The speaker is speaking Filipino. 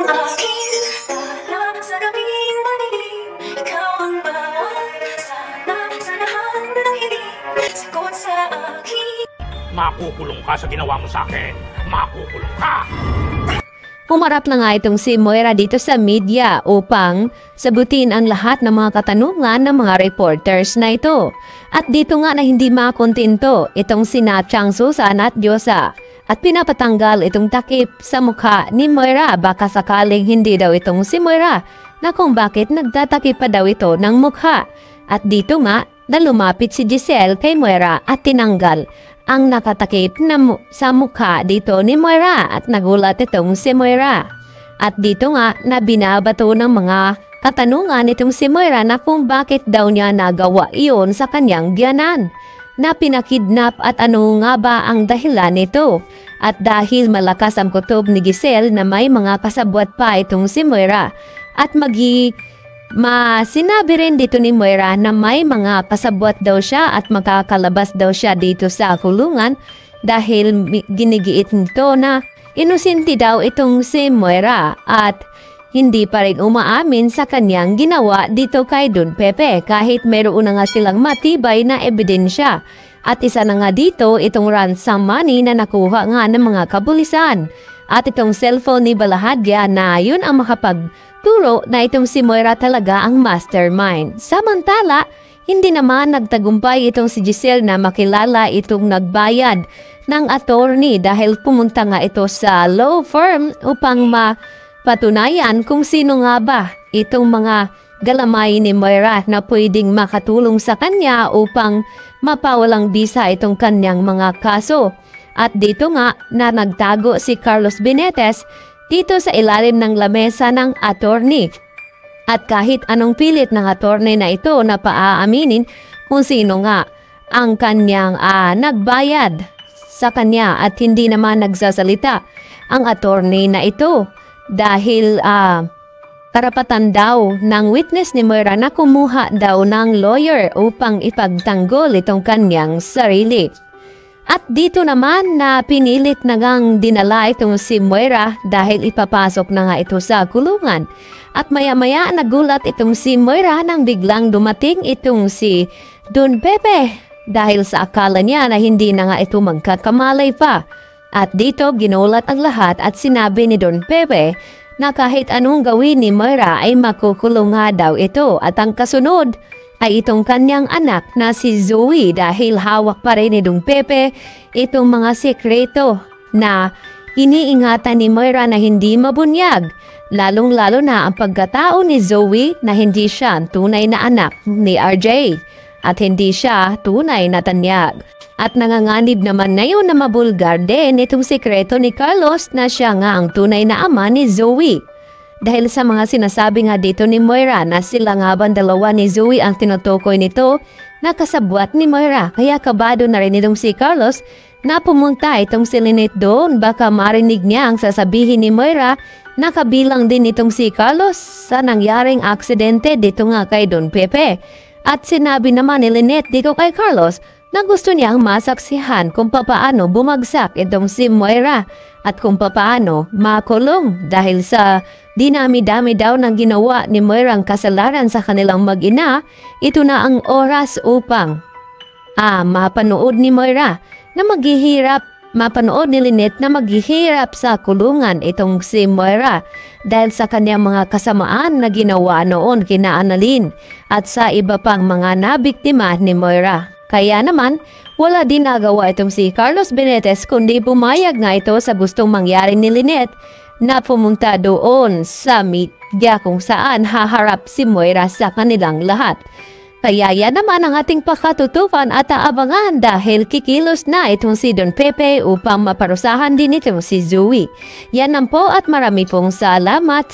akin. Dala sa gabing madilim, ikaw ang bawat sana sa lahat ng hiling, sagot sa akin. Makukulong ka sa ginawa mo sa akin. Makukulong ka! Humarap na nga itong si Moira dito sa media upang sagutin ang lahat ng mga katanungan ng mga reporters na ito. At dito nga na hindi makontento itong sina Chang Susan at Diyosa at pinapatanggal itong takip sa mukha ni Moira. Baka sakaling hindi daw itong si Moira na kung bakit nagtatakip pa daw ito ng mukha. At dito nga na lumapit si Giselle kay Moira at tinanggal ang nakatakip na sa mukha dito ni Moira at nagulat itong si Moira. At dito nga na binabato ng mga katanungan itong si Moira na kung bakit daw niya nagawa iyon sa kanyang biyanan na pinakidnap at ano nga ba ang dahilan nito. At dahil malakas ang kutob ni Giselle na may mga kasabwat pa itong si Moira at sinabi rin dito ni Moira na may mga kasabwat daw siya at makakalabas daw siya dito sa kulungan dahil ginigiit nito na inusinti daw itong si Moira at hindi pa rin umaamin sa kanyang ginawa dito kay Don Pepe kahit meron na nga silang matibay na ebidensya. At isa na nga dito itong ransom money na nakuha nga ng mga kapulisan at itong cellphone ni Balahadya na yun ang makapagturo na itong si Moira talaga ang mastermind. Samantala, hindi naman nagtagumpay itong si Giselle na makilala itong nagbayad ng attorney dahil pumunta nga ito sa law firm upang mapatunayan kung sino nga ba itong mga galamay ni Moira na pwedeng makatulong sa kanya upang mapawalang bisa itong kanyang mga kaso. At dito nga na nagtago si Carlos Benetes dito sa ilalim ng lamesa ng attorney. At kahit anong pilit ng attorney na ito na paaaminin kung sino nga ang kanyang nagbayad sa kanya at hindi naman nagsasalita ang attorney na ito dahil karapatan daw ng witness ni Moira na kumuha daw ng lawyer upang ipagtanggol itong kanyang sarili. At dito naman na pinilit na ngang dinala itong si Moira dahil ipapasok na nga ito sa kulungan. At maya-maya nagulat itong si Moira nang biglang dumating itong si Don Pepe dahil sa akala niya na hindi na nga ito magkakamalay pa. At dito ginulat ang lahat at sinabi ni Don Pepe na kahit anong gawin ni Moira ay makukulong nga daw ito at ang kasunod ay itong kanyang anak na si Zoe dahil hawak pa rin ni Don Pepe itong mga sekreto na iniingatan ni Moira na hindi mabunyag, lalong-lalo na ang pagkatao ni Zoe na hindi siya tunay na anak ni RJ at hindi siya tunay na tanyag. At nanganganib naman ngayon na mabulgar din itong sekreto ni Carlos na siya nga ang tunay na ama ni Zoe. Dahil sa mga sinasabi nga dito ni Moira na sila nga bang dalawa ni Zoe ang tinutukoy nito na kasabwat ni Moira. Kaya kabado na rin itong si Carlos na pumunta itong si Lynette doon. Baka marinig niya ang sasabihin ni Moira na kabilang din itong si Carlos sa nangyaring aksidente dito nga kay Don Pepe. At sinabi naman ni Lynette dito kay Carlos na gusto niyang masaksihan kung papaano bumagsak itong si Moira at kung papaano makulong dahil sa dinami-dami daw ng ginawa ni Moira ang kasalanan sa kanilang mag-ina. Ito na ang oras upang mapanood ni Moira na mapanood ni Lynette na maghihirap sa kulungan itong si Moira dahil sa kanyang mga kasamaan na ginawa noon kina Annalyn at sa iba pang mga nabiktima ni Moira. Kaya naman, wala din nagawa itong si Carlos Benetes kundi pumayag nga ito sa gustong mangyari ni Lynette na pumunta doon sa media kung saan haharap si Moira sa kanilang lahat. Kaya yan naman ang ating pakatutukan at aabangan dahil kikilos na itong si Don Pepe upang maparusahan din itong si Zoe. Yan lang po at marami pong salamat.